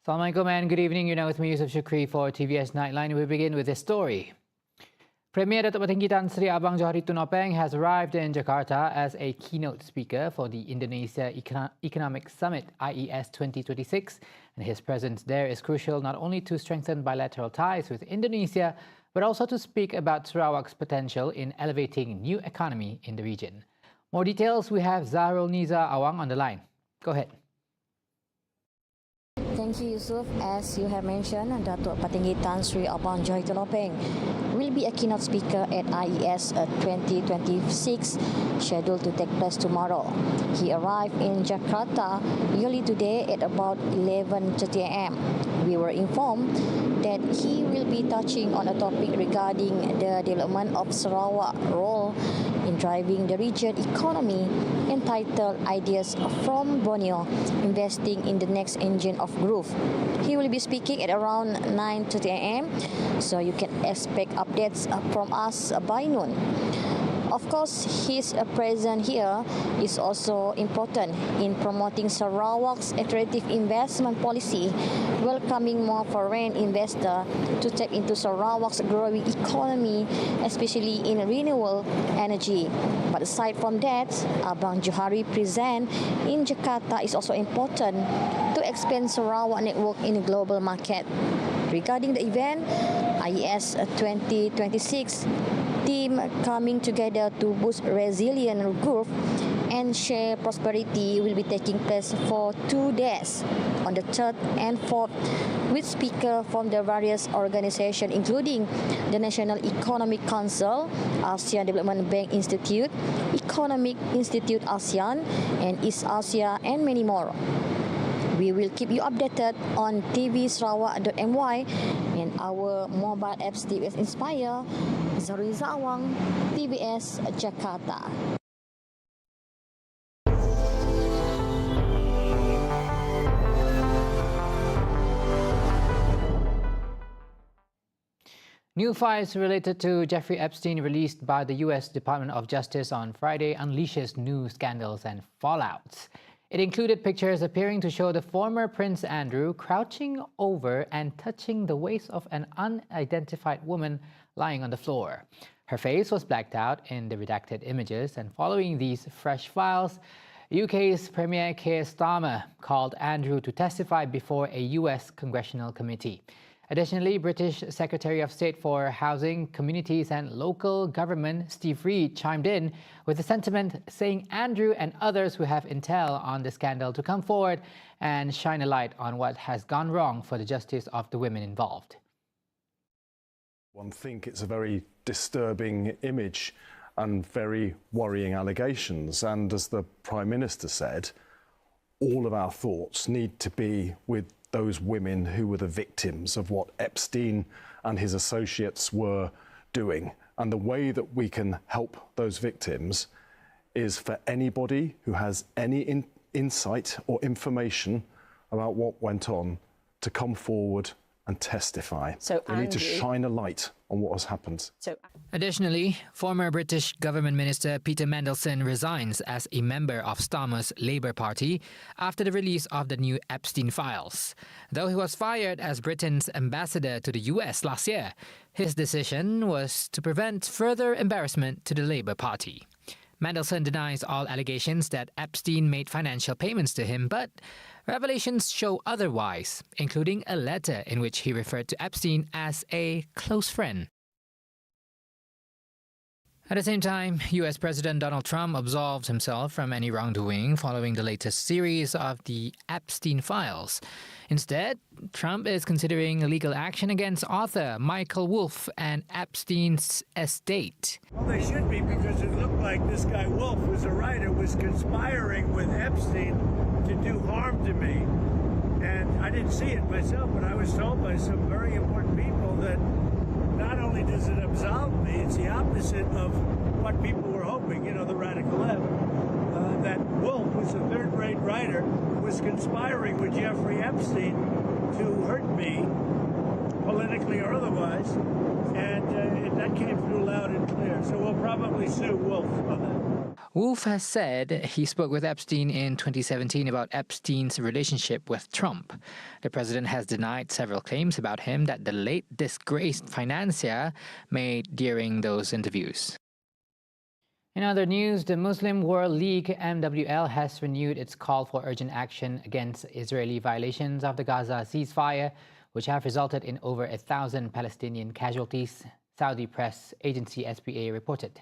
Assalamualaikum and good evening. You're now with me, Yusuf Shukri, for TVS Nightline. We begin with this story. Premier Datuk Petinggi Tan Sri Abang Johari Tunopeng has arrived in Jakarta as a keynote speaker for the Indonesia Economic Summit IES 2026. And his presence there is crucial not only to strengthen bilateral ties with Indonesia, but also to speak about Sarawak's potential in elevating new economy in the region. More details, we have Zahrul Niza Awang on the line. Go ahead. Thank you, Yusuf. As you have mentioned, Datuk Petinggi Tan Sri Abang Johari Tunopeng will be a keynote speaker at IES 2026, scheduled to take place tomorrow. He arrived in Jakarta early today at about 11:30 a.m. We were informed that he will be touching on a topic regarding the development of Sarawak's role in driving the region economy, entitled Ideas from Borneo, Investing in the Next Engine of Growth. He will be speaking at around 9:30 a.m. so you can expect updates from us by noon. Of course, his presence here is also important in promoting Sarawak's attractive investment policy, welcoming more foreign investors to tap into Sarawak's growing economy, especially in renewable energy. But aside from that, Abang Johari presence in Jakarta is also important to expand Sarawak network in the global market. Regarding the event, IES 2026 team coming together to boost resilient growth and share prosperity will be taking place for 2 days on the 3rd and 4th, with speakers from the various organizations including the National Economic Council, ASEAN Development Bank Institute, Economic Institute ASEAN, and East Asia, and many more. We will keep you updated on tvsarawak.my and our mobile apps TVS Inspire. Zahrul Niza Awang, TVS Jakarta. New files related to Jeffrey Epstein released by the US Department of Justice on Friday unleashes new scandals and fallouts. It included pictures appearing to show the former Prince Andrew crouching over and touching the waist of an unidentified woman lying on the floor. Her face was blacked out in the redacted images, and following these fresh files, UK's Premier Keir Starmer called Andrew to testify before a US congressional committee. Additionally, British Secretary of State for Housing, Communities and Local Government Steve Reid chimed in with a sentiment saying Andrew and others who have intel on the scandal to come forward and shine a light on what has gone wrong for the justice of the women involved. One think it's a very disturbing image and very worrying allegations, and as the Prime Minister said, all of our thoughts need to be with those women who were the victims of what Epstein and his associates were doing. And the way that we can help those victims is for anybody who has any insight or information about what went on to come forward and testify. So they need to shine a light on what has happened. Additionally, former British Government Minister Peter Mandelson resigns as a member of Starmer's Labour Party after the release of the new Epstein files. Though he was fired as Britain's ambassador to the US last year, his decision was to prevent further embarrassment to the Labour Party. Mandelson denies all allegations that Epstein made financial payments to him, but revelations show otherwise, including a letter in which he referred to Epstein as a close friend. At the same time, US President Donald Trump absolved himself from any wrongdoing following the latest series of the Epstein files. Instead, Trump is considering legal action against author Michael Wolff and Epstein's estate. Well, they should be, because it looked like this guy Wolff, who's a writer, was conspiring with Epstein to do harm to me. And I didn't see it myself, but I was told by some very important people that not only does it absolve me, it's the opposite of what people were hoping, you know, the radical left, that Wolff was a third-rate writer who was conspiring with Jeffrey Epstein to hurt me, politically or otherwise, and that came through loud and clear. So we'll probably sue Wolff on that. Wolf has said he spoke with Epstein in 2017 about Epstein's relationship with Trump. The president has denied several claims about him that the late disgraced financier made during those interviews. In other news, the Muslim World League MWL has renewed its call for urgent action against Israeli violations of the Gaza ceasefire, which have resulted in over 1,000 Palestinian casualties, Saudi press agency SPA reported.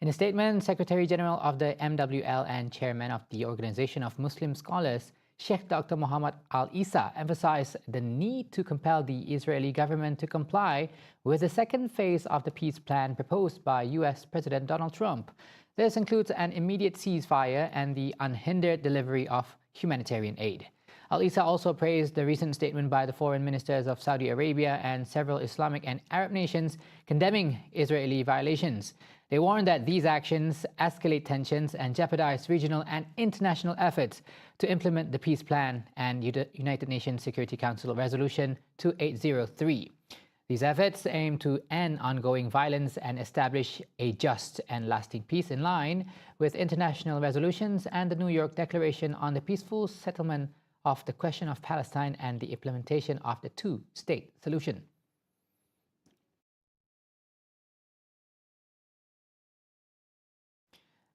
In a statement, Secretary General of the MWL and Chairman of the Organization of Muslim Scholars, Sheikh Dr. Muhammad Al-Isa, emphasized the need to compel the Israeli government to comply with the second phase of the peace plan proposed by U.S. President Donald Trump. This includes an immediate ceasefire and the unhindered delivery of humanitarian aid. Al-Isa also praised the recent statement by the foreign ministers of Saudi Arabia and several Islamic and Arab nations condemning Israeli violations. They warned that these actions escalate tensions and jeopardize regional and international efforts to implement the peace plan and United Nations Security Council Resolution 2803. These efforts aim to end ongoing violence and establish a just and lasting peace in line with international resolutions and the New York Declaration on the Peaceful Settlement of the Question of Palestine and the implementation of the two-state solution.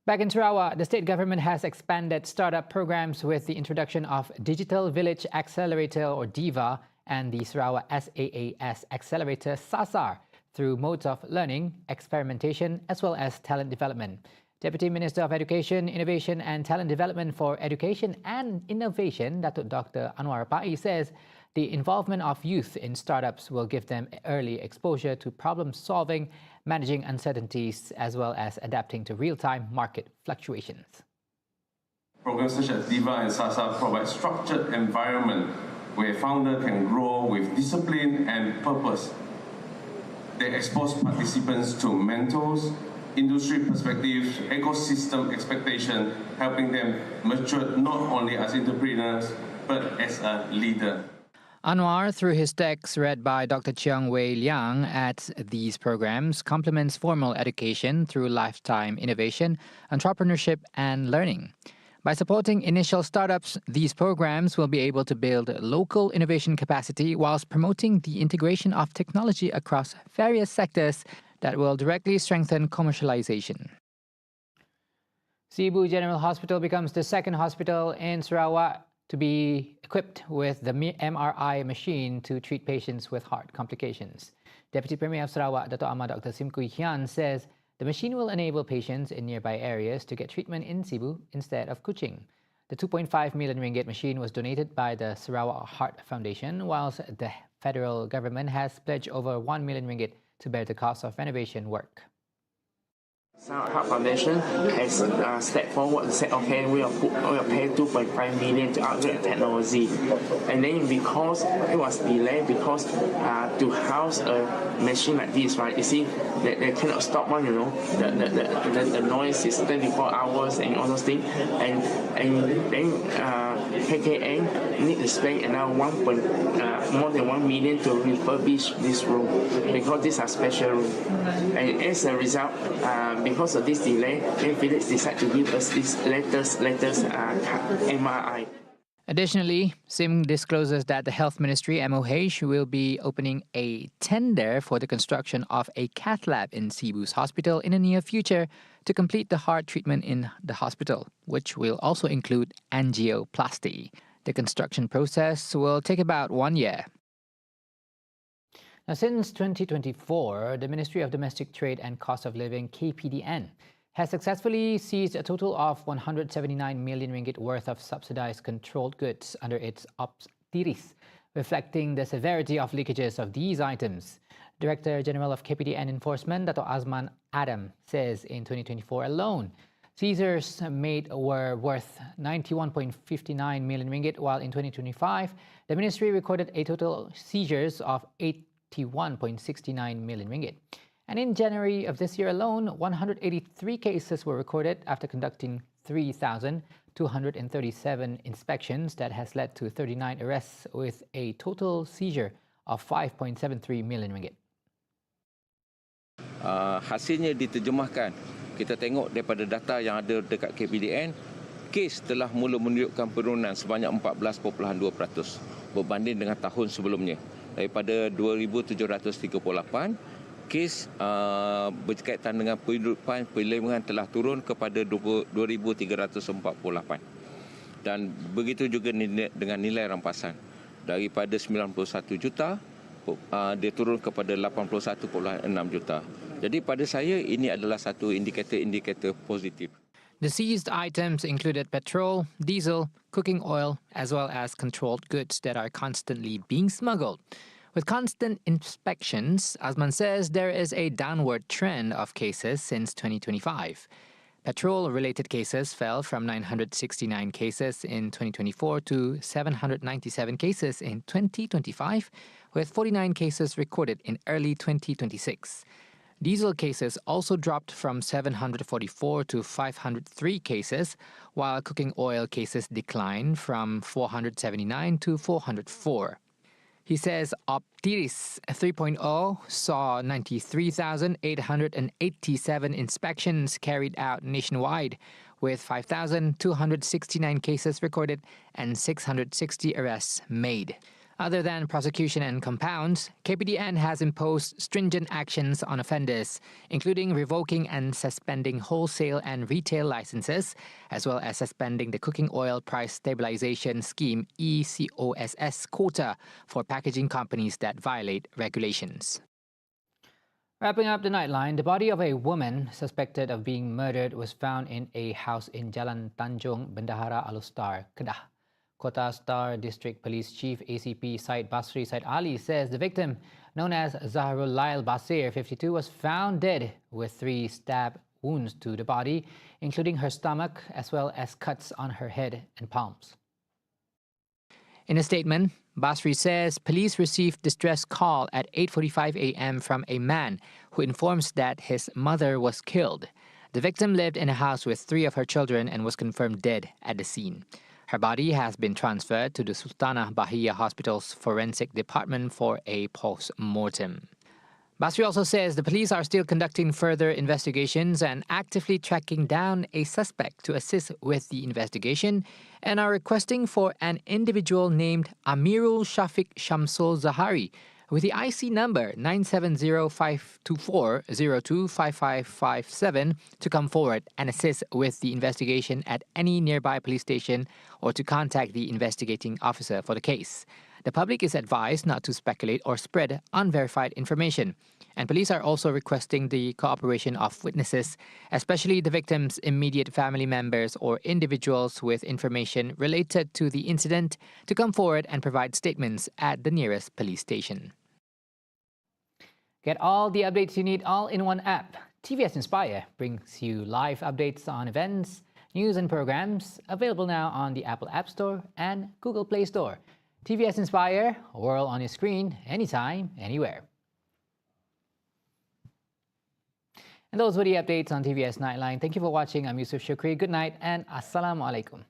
Back in Sarawak, the state government has expanded startup programs with the introduction of Digital Village Accelerator or DIVA and the Sarawak SAAS Accelerator SASAR through modes of learning, experimentation as well as talent development. Deputy Minister of Education, Innovation and Talent Development for Education and Innovation, Datuk Dr. Anwar Pai, says the involvement of youth in startups will give them early exposure to problem solving, managing uncertainties, as well as adapting to real-time market fluctuations. Programs such as DIVA and SASA provide structured environment where founder can grow with discipline and purpose. They expose participants to mentors, industry perspectives, ecosystem expectation, helping them mature not only as entrepreneurs, but as a leader. Anwar, through his text read by Dr. Chiang Wei Liang, adds these programs complements formal education through lifetime innovation, entrepreneurship and learning. By supporting initial startups, these programs will be able to build local innovation capacity whilst promoting the integration of technology across various sectors that will directly strengthen commercialization. Cebu General Hospital becomes the second hospital in Sarawak to be equipped with the MRI machine to treat patients with heart complications. Deputy Premier of Sarawak, Dato' Ahmad Dr. Sim Kui Hian, says the machine will enable patients in nearby areas to get treatment in Cebu instead of Kuching. The 2.5 million ringgit machine was donated by the Sarawak Heart Foundation, whilst the federal government has pledged over 1 million ringgit to bear the cost of renovation work. Sarawak Heart Foundation has stepped forward and said, okay, we will pay 2.5 million to upgrade technology. And then because it was delayed, because to house a machine like this, right, you see, they cannot stop one, you know, the noise is 24 hours and all those things. And then KKN need to spend another more than 1 million to refurbish this room, because these are special rooms. And as a result, because of this delay, then Philips decided to give us this latest MRI. Additionally, SIM discloses that the Health Ministry, MOH, will be opening a tender for the construction of a cath lab in Cebu's hospital in the near future to complete the heart treatment in the hospital, which will also include angioplasty. The construction process will take about 1 year. Now, since 2024, the Ministry of Domestic Trade and Cost of Living, KPDN, has successfully seized a total of 179 million ringgit worth of subsidized controlled goods under its EPSTEIN, reflecting the severity of leakages of these items. Director General of KPDN Enforcement, Dato' Azman Adam, says in 2024 alone, seizures made were worth 91.59 million ringgit, while in 2025, the ministry recorded a total seizures of 81.69 million ringgit. And in January of this year alone, 183 cases were recorded after conducting 3,237 inspections that has led to 39 arrests with a total seizure of 5.73 million ringgit. Hasilnya diterjemahkan kita tengok daripada data yang ada dekat KPDN, kes telah mula menunjukkan penurunan sebanyak 14.2% berbanding dengan tahun sebelumnya. Daripada 2,738, kes berkaitan dengan penghidupan perlindungan telah turun kepada 2,348. Dan begitu juga dengan nilai rampasan. Daripada 91 juta, dia turun kepada 81.6 juta. Jadi pada saya ini adalah satu indikator-indikator positif. The seized items included petrol, diesel, cooking oil, as well as controlled goods that are constantly being smuggled. With constant inspections, Azman says there is a downward trend of cases since 2025. Petrol-related cases fell from 969 cases in 2024 to 797 cases in 2025, with 49 cases recorded in early 2026. Diesel cases also dropped from 744 to 503 cases, while cooking oil cases declined from 479 to 404. He says Optiris 3.0 saw 93,887 inspections carried out nationwide, with 5,269 cases recorded and 660 arrests made. Other than prosecution and compounds, KPDN has imposed stringent actions on offenders, including revoking and suspending wholesale and retail licenses, as well as suspending the Cooking Oil Price Stabilization Scheme ECOSS quota for packaging companies that violate regulations. Wrapping up the Nightline, the body of a woman suspected of being murdered was found in a house in Jalan Tanjung Bendahara Alustar, Kedah. Kota Star District Police Chief ACP Said Basri Said Ali says the victim, known as Zahrul Lail Basir, 52, was found dead with 3 stab wounds to the body, including her stomach, as well as cuts on her head and palms. In a statement, Basri says police received distress call at 8:45 a.m. from a man who informs that his mother was killed. The victim lived in a house with 3 of her children and was confirmed dead at the scene. Her body has been transferred to the Sultanah Bahia Hospital's forensic department for a post-mortem. Basri also says the police are still conducting further investigations and actively tracking down a suspect to assist with the investigation, and are requesting for an individual named Amirul Shafiq Shamsul Zahari with the IC number 970-524-025557 to come forward and assist with the investigation at any nearby police station or to contact the investigating officer for the case. The public is advised not to speculate or spread unverified information, and police are also requesting the cooperation of witnesses, especially the victim's immediate family members or individuals with information related to the incident, to come forward and provide statements at the nearest police station. Get all the updates you need all in one app. TVS Inspire brings you live updates on events, news and programs, available now on the Apple App Store and Google Play Store. TVS Inspire, a world on your screen, anytime, anywhere. And those were the updates on TVS Nightline. Thank you for watching. I'm Yusuf Shukri. Good night and Assalamu Alaikum.